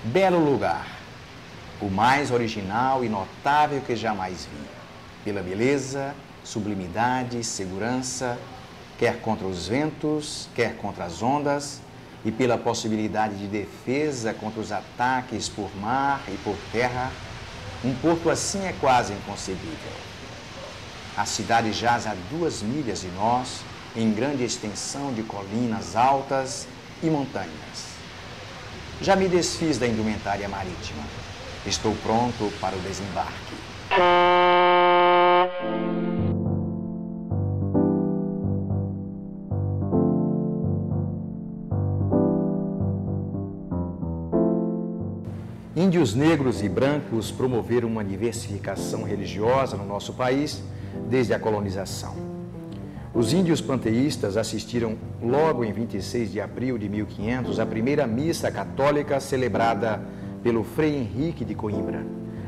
Belo lugar, o mais original e notável que jamais vi, pela beleza, sublimidade, segurança, quer contra os ventos, quer contra as ondas, e pela possibilidade de defesa contra os ataques por mar e por terra. Um porto assim é quase inconcebível. A cidade jaz a 2 milhas de nós, em grande extensão de colinas altas e montanhas. Já me desfiz da indumentária marítima. Estou pronto para o desembarque. Índios negros e brancos promoveram uma diversificação religiosa no nosso país desde a colonização. Os índios panteístas assistiram logo em 26 de abril de 1500 à primeira missa católica celebrada pelo Frei Henrique de Coimbra.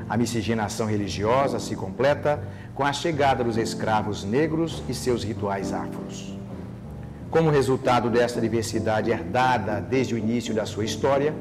A miscigenação religiosa se completa com a chegada dos escravos negros e seus rituais afros. Como resultado dessa diversidade herdada desde o início da sua história,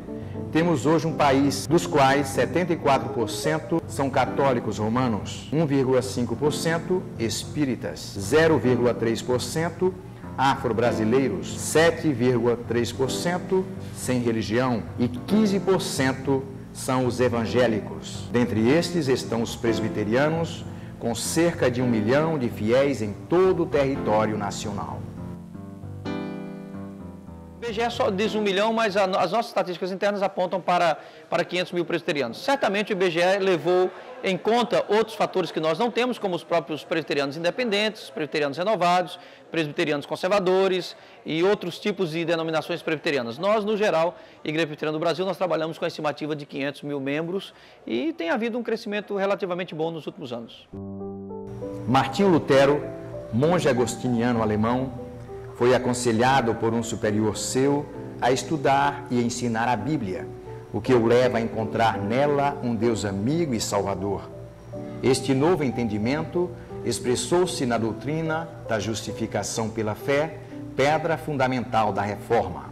temos hoje um país dos quais 74% são católicos romanos, 1,5% espíritas, 0,3% afro-brasileiros, 7,3% sem religião e 15% são os evangélicos. Dentre estes estão os presbiterianos, com cerca de 1 milhão de fiéis em todo o território nacional. O IBGE só diz 1 milhão, mas as nossas estatísticas internas apontam para 500 mil presbiterianos. Certamente o IBGE levou em conta outros fatores que nós não temos, como os próprios presbiterianos independentes, presbiterianos renovados, presbiterianos conservadores e outros tipos de denominações presbiterianas. Nós, no geral, Igreja Presbiteriana do Brasil, nós trabalhamos com a estimativa de 500 mil membros e tem havido um crescimento relativamente bom nos últimos anos. Martinho Lutero, monge agostiniano alemão, foi aconselhado por um superior seu a estudar e ensinar a Bíblia, o que o leva a encontrar nela um Deus amigo e salvador. Este novo entendimento expressou-se na doutrina da justificação pela fé, pedra fundamental da Reforma.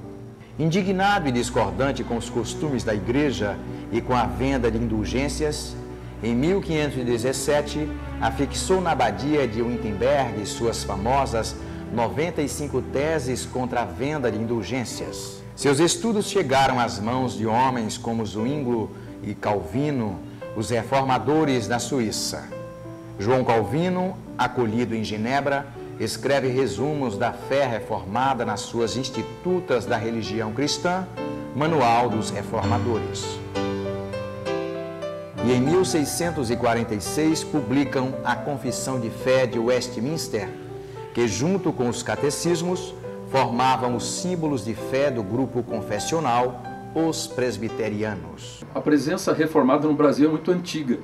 Indignado e discordante com os costumes da Igreja e com a venda de indulgências, em 1517 afixou na abadia de Wittenberg suas famosas 95 teses contra a venda de indulgências. Seus estudos chegaram às mãos de homens como Zwinglio e Calvino, os reformadores da Suíça. João Calvino, acolhido em Genebra, escreve resumos da fé reformada nas suas Institutas da Religião Cristã, Manual dos Reformadores. E em 1646 publicam a Confissão de Fé de Westminster, que junto com os catecismos formavam os símbolos de fé do grupo confessional, os presbiterianos. A presença reformada no Brasil é muito antiga.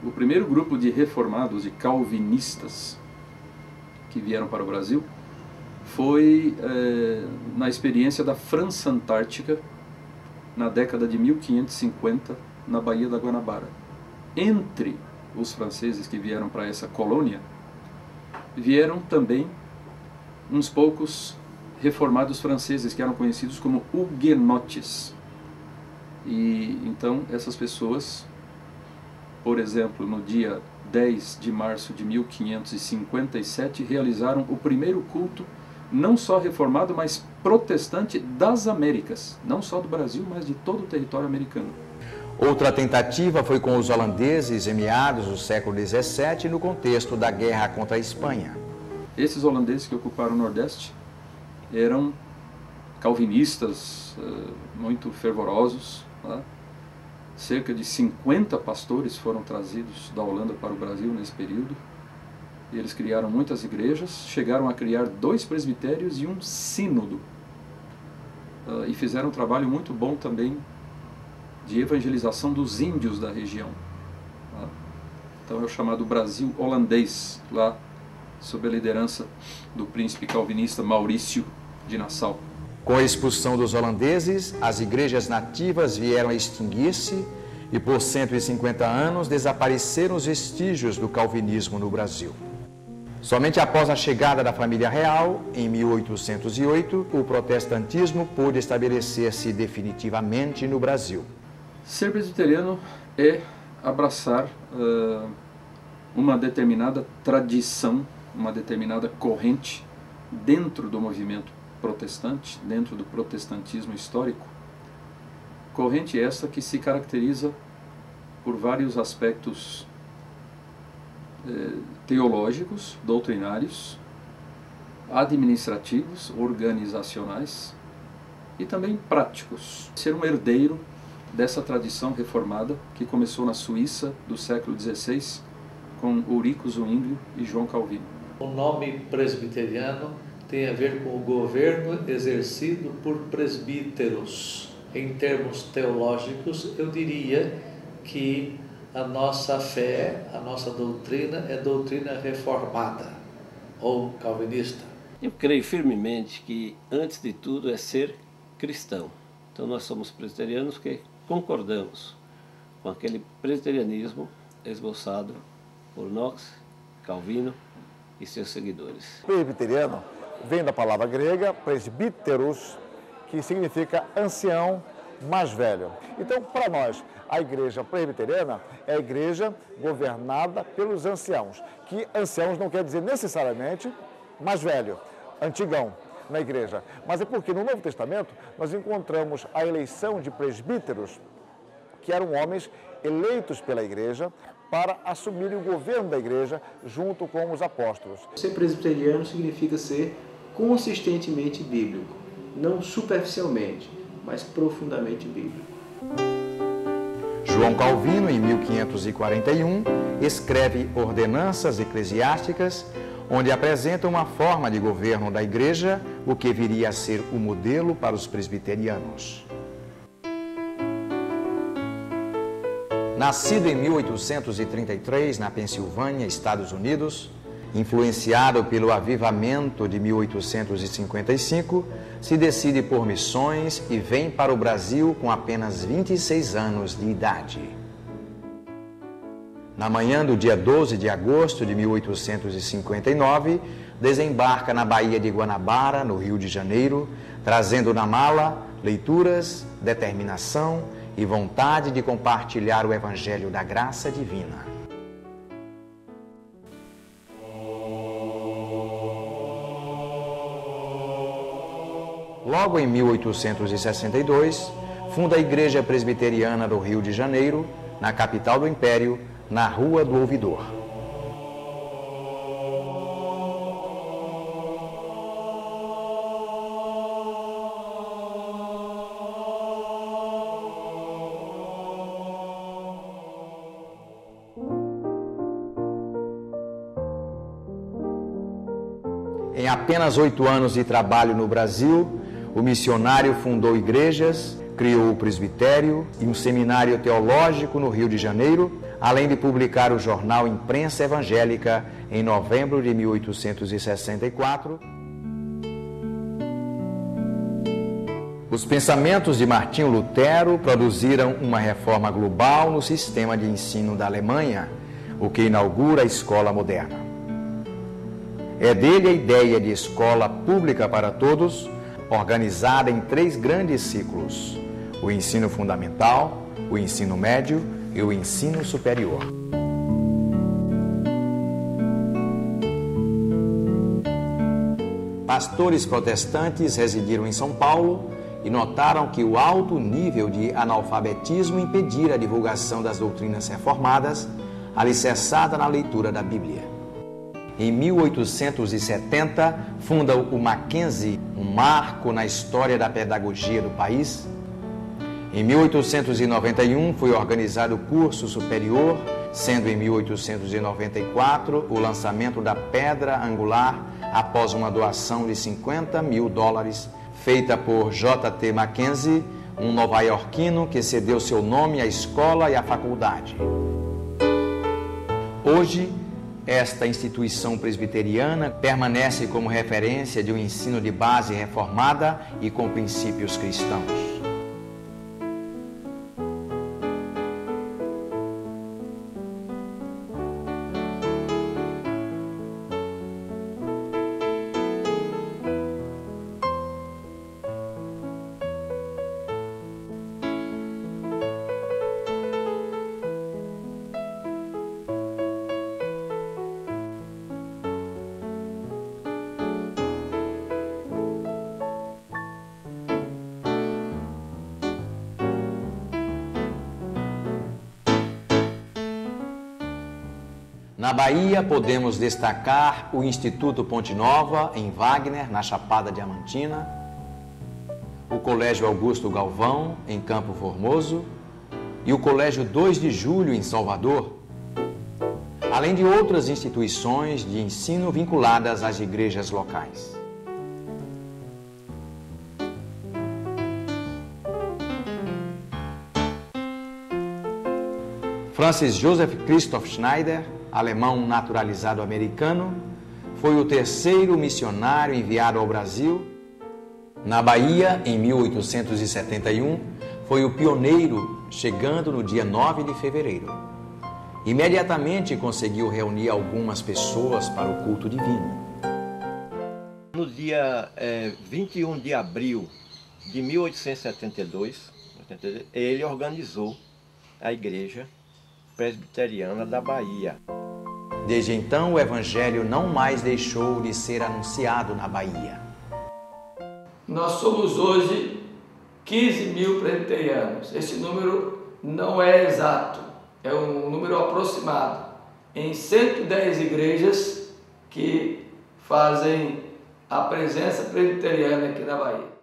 O primeiro grupo de reformados e calvinistas que vieram para o Brasil foi na experiência da França Antártica, na década de 1550, na Baía da Guanabara. Entre os franceses que vieram para essa colônia, vieram também uns poucos reformados franceses, que eram conhecidos como huguenotes. E então essas pessoas, por exemplo, no dia 10 de março de 1557, realizaram o primeiro culto, não só reformado, mas protestante das Américas, não só do Brasil, mas de todo o território americano. Outra tentativa foi com os holandeses em meados do século XVII, no contexto da guerra contra a Espanha. Esses holandeses que ocuparam o Nordeste eram calvinistas muito fervorosos. Tá? Cerca de 50 pastores foram trazidos da Holanda para o Brasil nesse período. E eles criaram muitas igrejas, chegaram a criar 2 presbitérios e um sínodo. E fizeram um trabalho muito bom também de evangelização dos índios da região. Tá? Então é o chamado Brasil holandês, lá sob a liderança do príncipe calvinista Maurício de Nassau. Com a expulsão dos holandeses, as igrejas nativas vieram a extinguir-se e por 150 anos desapareceram os vestígios do calvinismo no Brasil. Somente após a chegada da família real, em 1808, o protestantismo pôde estabelecer-se definitivamente no Brasil. Ser presbiteriano é abraçar uma determinada tradição, uma determinada corrente dentro do movimento protestante, dentro do protestantismo histórico. Corrente essa que se caracteriza por vários aspectos teológicos, doutrinários, administrativos, organizacionais e também práticos. Ser um herdeiro dessa tradição reformada que começou na Suíça do século XVI com Ulrico Zwinglio e João Calvino. O nome presbiteriano tem a ver com o governo exercido por presbíteros. Em termos teológicos, eu diria que a nossa fé, a nossa doutrina é doutrina reformada ou calvinista. Eu creio firmemente que, antes de tudo, é ser cristão. Então, nós somos presbiterianos que concordamos com aquele presbiterianismo esboçado por Knox, Calvino e seus seguidores. Presbiteriano vem da palavra grega presbíteros, que significa ancião mais velho. Então, para nós, a igreja presbiteriana é a igreja governada pelos anciãos, que anciãos não quer dizer necessariamente mais velho, antigão na igreja, mas é porque no Novo Testamento nós encontramos a eleição de presbíteros, que eram homens eleitos pela igreja para assumirem o governo da igreja junto com os apóstolos. Ser presbiteriano significa ser consistentemente bíblico, não superficialmente, mas profundamente bíblico. João Calvino, em 1541, escreve Ordenanças Eclesiásticas, onde apresenta uma forma de governo da igreja, o que viria a ser o modelo para os presbiterianos. Nascido em 1833 na Pensilvânia, Estados Unidos, influenciado pelo avivamento de 1855, se decide por missões e vem para o Brasil com apenas 26 anos de idade. Na manhã do dia 12 de agosto de 1859, desembarca na Baía de Guanabara, no Rio de Janeiro, trazendo na mala leituras, determinação e vontade de compartilhar o Evangelho da graça divina. Logo em 1862, funda a Igreja Presbiteriana do Rio de Janeiro, na capital do Império, na Rua do Ouvidor. Em apenas 8 anos de trabalho no Brasil, o missionário fundou igrejas, criou o presbitério e um seminário teológico no Rio de Janeiro, além de publicar o jornal Imprensa Evangélica em novembro de 1864. Os pensamentos de Martinho Lutero produziram uma reforma global no sistema de ensino da Alemanha, o que inaugura a escola moderna. É dele a ideia de escola pública para todos, organizada em 3 grandes ciclos: o ensino fundamental, o ensino médio e o ensino superior. Pastores protestantes residiram em São Paulo e notaram que o alto nível de analfabetismo impedia a divulgação das doutrinas reformadas, alicerçada na leitura da Bíblia. Em 1870, funda o Mackenzie, um marco na história da pedagogia do país. Em 1891, foi organizado o curso superior, sendo em 1894 o lançamento da pedra angular após uma doação de $50 mil, feita por J.T. Mackenzie, um nova-iorquino que cedeu seu nome à escola e à faculdade. Hoje, Esta instituição presbiteriana permanece como referência de um ensino de base reformada e com princípios cristãos. Na Bahia, podemos destacar o Instituto Ponte Nova, em Wagner, na Chapada Diamantina, o Colégio Augusto Galvão, em Campo Formoso, e o Colégio 2 de Julho, em Salvador, além de outras instituições de ensino vinculadas às igrejas locais. Francis Joseph Christoph Schneider, alemão naturalizado americano, foi o terceiro missionário enviado ao Brasil. Na Bahia, em 1871, foi o pioneiro, chegando no dia 9 de fevereiro. Imediatamente conseguiu reunir algumas pessoas para o culto divino. No dia 21 de abril de 1872, ele organizou a Igreja Presbiteriana da Bahia. Desde então, o Evangelho não mais deixou de ser anunciado na Bahia. Nós somos hoje 15 mil presbiterianos. Esse número não é exato, é um número aproximado. Em 110 igrejas que fazem a presença presbiteriana aqui na Bahia.